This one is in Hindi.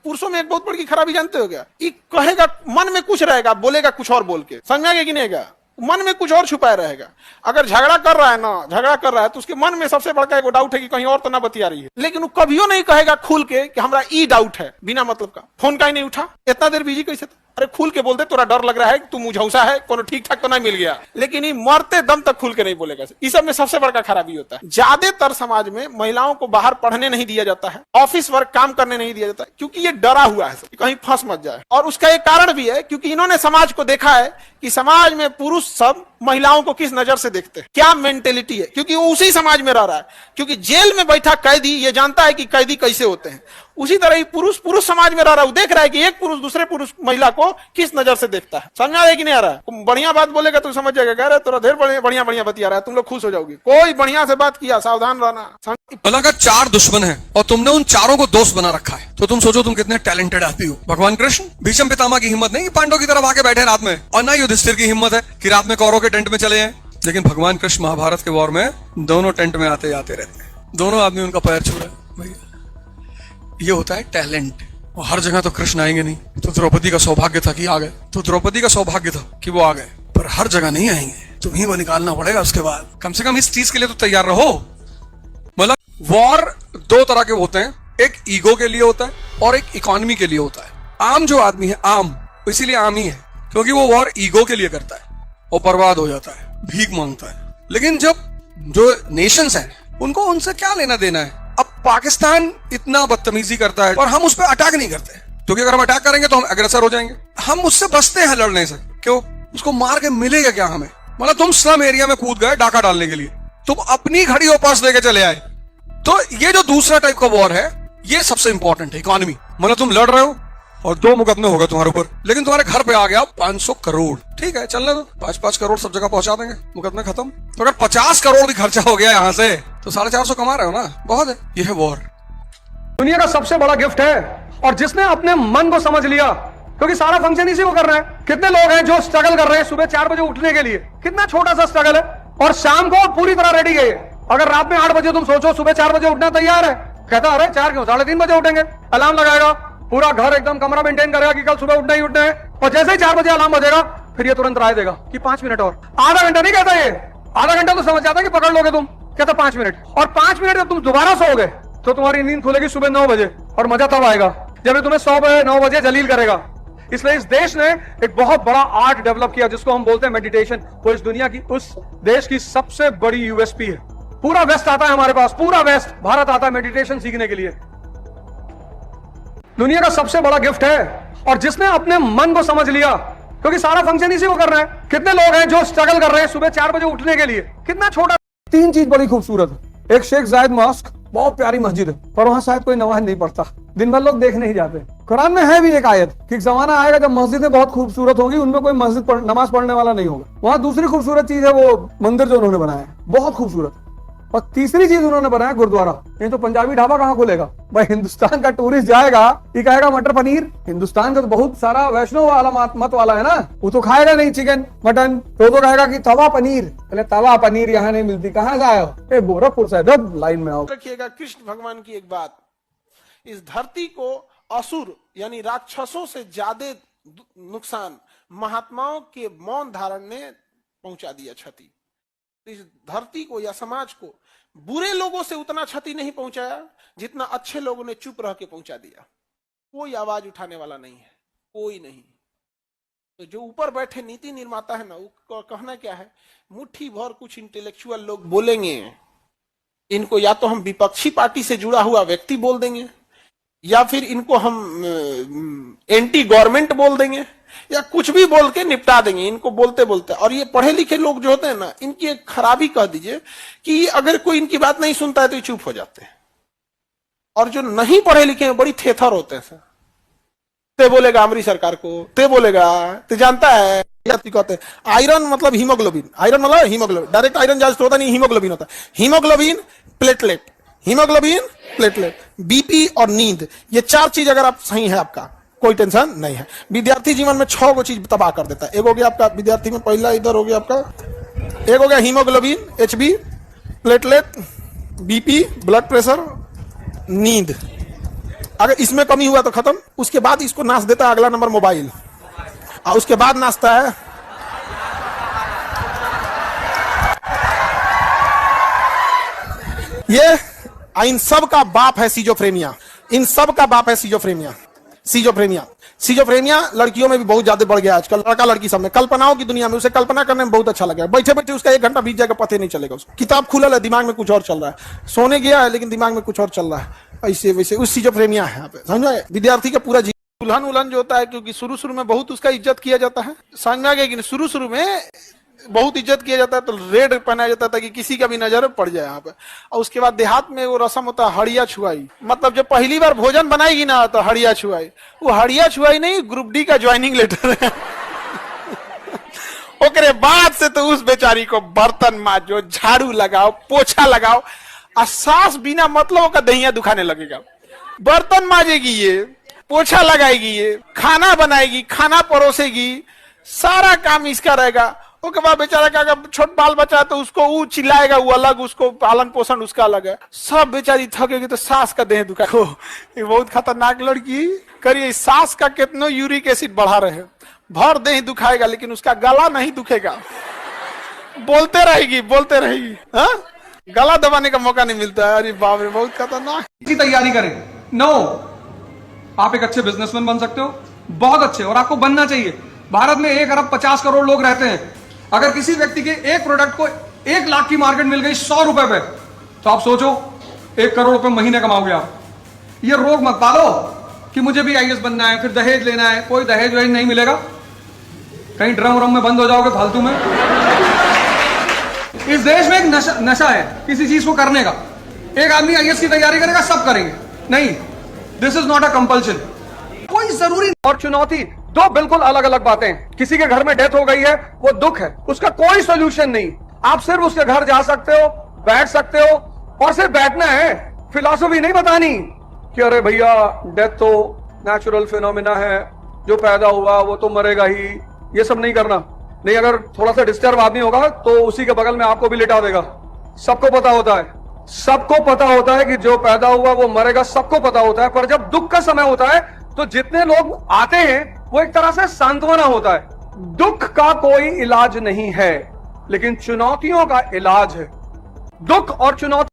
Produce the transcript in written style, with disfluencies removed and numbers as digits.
पुरुषों में एक बहुत बड़ी खराबी जानते हो क्या? ये कहेगा मन में कुछ रहेगा, बोलेगा कुछ और बोल के, समझाएगा कि नहीं? मन में कुछ और छुपाया रहेगा। अगर झगड़ा कर रहा है तो उसके मन में सबसे बड़का एक डाउट है कि कहीं और तो ना बतिया रही है, लेकिन वो कभियो नहीं कहेगा खुल के कि हमरा ई डाउट है, बिना मतलब का। फोन का ही नहीं उठा, इतना देर बिजी कैसे था? अरे खुल के बोल दे, तोरा डर लग रहा है कि तू मुझौसा है, कोनो ठीक ठाक तो नहीं मिल गया, लेकिन ये मरते दम तक खुल के नहीं बोलेगा। इस सब में सबसे बड़का खराबी होता है। ज्यादातर समाज में महिलाओं को बाहर पढ़ने नहीं दिया जाता है, ऑफिस वर्क काम करने नहीं दिया जाता है, क्योंकि ये डरा हुआ है कहीं फंस मत जाए। और उसका एक कारण भी है, क्योंकि इन्होंने समाज को देखा है कि समाज में पुरुष सब महिलाओं को किस नजर से देखते हैं, क्या मेंटेलिटी है, क्योंकि वो उसी समाज में रह रहा है। क्योंकि जेल में बैठा कैदी ये जानता है कि कैदी कैसे होते हैं, उसी तरह ही पुरुष समाज में रह रहा है, देख रहा है कि एक पुरुष दूसरे पुरुष महिला को किस नजर से देखता है। समझ आ कि नहीं आ रहा है? बढ़िया बात बोलेगा तो समझ जाएगा, कह रहे तोरा ढेर बढ़िया बतिया रहा है, तुम लोग खुश हो जाओगे। कोई बढ़िया से बात किया, सावधान रहना। अल्लाह का 4 दुश्मन है और तुमने उन चारों को दोस्त बना रखा है, तो तुम सोचो तुम कितने टैलेंटेड आदमी हो। भगवान कृष्ण भीष्म पितामह की हिम्मत नहीं कि पांडवों की तरफ आके बैठे रात में, और ना युधिष्ठिर की हिम्मत है कि रात में कौरवों के टेंट में चले जाएं। लेकिन भगवान कृष्ण महाभारत के वॉर में दोनों टेंट में आते जाते रहते हैं, दोनों आदमी उनका पैर छू रहे हैं। भैया ये होता है टैलेंट। और हर जगह तो कृष्ण आएंगे नहीं, तो द्रौपदी का सौभाग्य था कि आ गए, तो द्रौपदी का सौभाग्य था कि वो आ गए, पर हर जगह नहीं आएंगे, तुम्हीं को निकालना पड़ेगा। उसके बाद कम से कम इस चीज के लिए तो तैयार रहो। मतलब वॉर 2 तरह के होते हैं, एक ईगो के लिए होता है और एक इकोनॉमी के लिए होता है। आम जो आदमी है, आम इसीलिए आम ही है क्योंकि वो वॉर ईगो के लिए करता है और बर्बाद हो जाता है, भीख मांगता है। लेकिन जब जो नेशंस हैं उनको उनसे क्या लेना देना है। अब पाकिस्तान इतना बदतमीजी करता है और हम उस पर अटैक नहीं करते, क्योंकि अगर हम अटैक करेंगे तो हम अग्रेसर हो जाएंगे। हम उससे बचते हैं लड़ने से, क्यों? उसको मार के मिलेगा क्या हमें? मतलब तुम स्लम एरिया में कूद गए डाका डालने के लिए, तुम अपनी घड़ी और पर्स लेके चले आए। तो ये जो दूसरा टाइप का वॉर है ये सबसे इंपॉर्टेंट है, इकोनॉमी। मतलब तुम लड़ रहे हो और 2 मुकदमे हो गए तुम्हारे ऊपर, लेकिन तुम्हारे घर पे आ गया 500 करोड़। ठीक है, चलने दो, 5-5 करोड़ सब जगह पहुंचा देंगे, मुकदमे खत्म। तो अगर 50 करोड़ भी खर्चा हो गया यहाँ से तो 450 कमा रहे हो ना, बहुत है। ये है वॉर। दुनिया का सबसे बड़ा गिफ्ट है, और जिसने अपने मन को समझ लिया, क्योंकि सारा फंक्शन इसी को कर रहा है। कितने लोग हैं जो स्ट्रगल कर रहे हैं सुबह 4 बजे उठने के लिए, कितना छोटा सा स्ट्रगल है, और शाम को पूरी तरह रेडी है। अगर रात में 8 बजे तुम सोचो सुबह 4 बजे उठना तैयार है, कहता अरे 4 क्यों, 3:30 बजे उठेंगे। अलार्म लगाएगा, पूरा घर एकदम कमरा मेंटेन करेगा कि कल सुबह उठना ही उठना है, और जैसे ही 4 बजे अलार्म बजेगा फिर ये तुरंत राय देगा कि 5 मिनट और। आधा घंटा नहीं कहता ये, आधा घंटा तो समझ जाता है कि पकड़ लोगे तुम, कहता 5 मिनट। और 5 मिनट जब तुम दोबारा सोओगे तो तुम्हारी नींद खुलेगी सुबह 9 बजे, और मजा तब आएगा जब ये तुम्हें 9 बजे जलील करेगा। इसलिए इस देश ने एक बहुत बड़ा आर्ट डेवलप किया जिसको हम बोलते हैं मेडिटेशन। वो इस दुनिया की, उस देश की सबसे बड़ी यूएसपी है। पूरा वेस्ट आता है हमारे पास, पूरा वेस्ट भारत आता है मेडिटेशन सीखने के लिए। दुनिया का सबसे बड़ा गिफ्ट है, और जिसने अपने मन को समझ लिया, क्योंकि सारा फंक्शन इसी को कर रहा है। कितने लोग हैं जो स्ट्रगल कर रहे हैं सुबह 4 बजे उठने के लिए, कितना छोटा। 3 चीज बड़ी खूबसूरत है। एक शेख जायद मॉस्क, बहुत प्यारी मस्जिद है, पर वहां शायद कोई नमाज नहीं पढ़ता, दिन भर लोग देखने ही जाते। कुरान में है भी एक आयत कि एक जमाना आएगा जब मस्जिदें बहुत खूबसूरत होगी, उनमें कोई नमाज पढ़ने वाला नहीं होगा। वहां दूसरी खूबसूरत चीज है वो मंदिर जो उन्होंने बनाया है, बहुत खूबसूरत। और तीसरी चीज उन्होंने बनाया गुरुद्वारा। नहीं तो पंजाबी ढाबा कहाँ खुलेगा भाई? हिंदुस्तान का टूरिस्ट जाएगा, ये कहेगा मटर पनीर। हिंदुस्तान का तो बहुत सारा वैष्णव वाला मत वाला है ना, वो तो खाएगा नहीं चिकन मटन, तो कहेगा कि तवा पनीर। पहले तवा पनीर यहाँ नहीं मिलती, कहाँ से आए हो? गोरखपुर से, लाइन में आओ। रखिएगा कृष्ण भगवान की एक बात, इस धरती को असुर यानी राक्षसों से ज्यादा नुकसान महात्माओं के मौन धारण ने पहुंचा दिया। क्षति इस धरती को या समाज को बुरे लोगों से उतना क्षति नहीं पहुंचाया जितना अच्छे लोगों ने चुप रह के पहुंचा दिया। कोई आवाज उठाने वाला नहीं है, कोई नहीं। तो जो ऊपर बैठे नीति निर्माता है ना, वो कहना क्या है, मुट्ठी भर कुछ इंटेलेक्चुअल लोग बोलेंगे, इनको या तो हम विपक्षी पार्टी से जुड़ा हुआ व्यक्ति बोल देंगे, या फिर इनको हम एंटी गवर्नमेंट बोल देंगे, या कुछ भी बोल के निपटा देंगे इनको बोलते बोलते। और ये पढ़े लिखे लोग जो होते हैं ना, इनकी एक खराबी कह दीजिए कि अगर कोई इनकी बात नहीं सुनता है तो ये चुप हो जाते हैं। और जो नहीं पढ़े लिखे हैं बड़ी थेथर होते हैं। सर ते बोलेगा अमरी सरकार को, ते बोलेगा, ते जानता है कहते हैं आयरन मतलब हीमोग्लोबिन, आयरन मतलब हीमोग्लोबिन, डायरेक्ट आयरन जास्त होता नहीं, हीमोग्लोबिन होता है। Haemoglobin, platelet, haemoglobin, platelet, BP और नींद, ये 4 चीज अगर आप सही है आपका कोई टेंशन नहीं है। विद्यार्थी जीवन में 6 गो चीज तबाह कर देता है। एक हो गया आपका विद्यार्थी में, पहला इधर हो गया आपका, एक हो गया haemoglobin HB, platelet, BP blood pressure, नींद। अगर इसमें कमी हुआ तो खत्म। उसके बाद इसको नाश देता है अगला नंबर मोबाइल, और उसके बाद नाचता है ये। इन सब का बाप है सिजोफ्रेनिया, इन सब का बाप है सिजोफ्रेनिया। सिजोफ्रेनिया लड़कियों में भी बहुत ज्यादा बढ़ गया आजकल, लड़का लड़की सब में। कल्पनाओं की दुनिया में उसे कल्पना करने में बहुत अच्छा लगा, बैठे बैठे उसका 1 घंटा बीत जाएगा पता नहीं चलेगा उसको। किताब खुला है, दिमाग में कुछ और चल रहा है, सोने गया है लेकिन दिमाग में कुछ और चल रहा है। ऐसे वैसे उस सिजोफ्रेनिया है यहाँ पे, समझ में। विद्यार्थी का पूरा उलहन उलहन जो होता है, क्योंकि शुरू में बहुत उसका इज्जत किया जाता है, समझ में आ गया कि शुरू में बहुत इज्जत किया जाता है, तो रेड पहनाया जाता था कि किसी का भी नजर पड़ जाए यहाँ पे। और उसके बाद देहात में वो रस्म होता है हड़िया छुआई, मतलब जब पहली बार भोजन बनाएगी ना तो हड़िया छुआई। वो हड़िया छुआई नहीं, ग्रुप डी का ज्वाइनिंग लेटर है। ओकरे बाद से तो उस बेचारी को बर्तन मांजो, झाड़ू लगाओ, पोछा लगाओ, और सांस बिना मतलब का दहिया दुखाने लगेगा। बर्तन मांजेगी ये, पोछा लगाएगी ये, खाना बनाएगी, खाना परोसेगी, सारा काम इसका रहेगा। उसके बाद बेचारा का अगर छोट बाल बचा तो उसको वो चिल्लाएगा, वो अलग, उसको पालन पोषण उसका अलग है। सब बेचारी थकेगी तो सास का देह दुखाएगा। ये बहुत खतरनाक लड़की। करिए सास का कितनो यूरिक एसिड बढ़ा रहे, भर देह दुखाएगा लेकिन उसका गला नहीं दुखेगा, बोलते रहेगी हाँ? गला दबाने का मौका नहीं मिलता है। अरे बाप रे, बहुत खतरनाक। की तैयारी करें। नो, आप एक अच्छे बिजनेसमैन बन सकते हो, बहुत अच्छे, और आपको बनना चाहिए। भारत में 1 अरब 50 करोड़ लोग रहते हैं। अगर किसी व्यक्ति के एक प्रोडक्ट को 1 लाख की मार्केट मिल गई 100 रुपए पे, तो आप सोचो 1 करोड़ रुपए महीने कमाओगे आप। ये रोग मत पालो कि मुझे भी आईएएस बनना है, फिर दहेज लेना है। कोई दहेज वहेज नहीं मिलेगा, कहीं ड्रम में बंद हो जाओगे फालतू में। इस देश में एक नशा है किसी चीज को करने का। एक आदमी आईएएस की तैयारी करेगा, सब करेंगे, नहीं, this is not a compulsion. कोई जरूरी और चुनौती दो बिल्कुल अलग अलग बातें। किसी के घर में डेथ हो गई है, वो दुख है, उसका कोई सोल्यूशन नहीं। आप सिर्फ उसके घर जा सकते हो, बैठ सकते हो, और सिर्फ बैठना है, फिलॉसफी नहीं बतानी कि अरे भैया डेथ तो नेचुरल फिनोमिना है, जो पैदा हुआ वो तो मरेगा ही। ये सब नहीं करना। नहीं, अगर थोड़ा सा डिस्टर्ब आदमी होगा तो उसी के बगल में आपको भी लिटा देगा। सबको पता होता है कि जो पैदा हुआ वो मरेगा, सबको पता होता है। पर जब दुख का समय होता है तो जितने लोग आते हैं वो एक तरह से सांत्वना होता है। दुख का कोई इलाज नहीं है, लेकिन चुनौतियों का इलाज है। दुख और चुनौती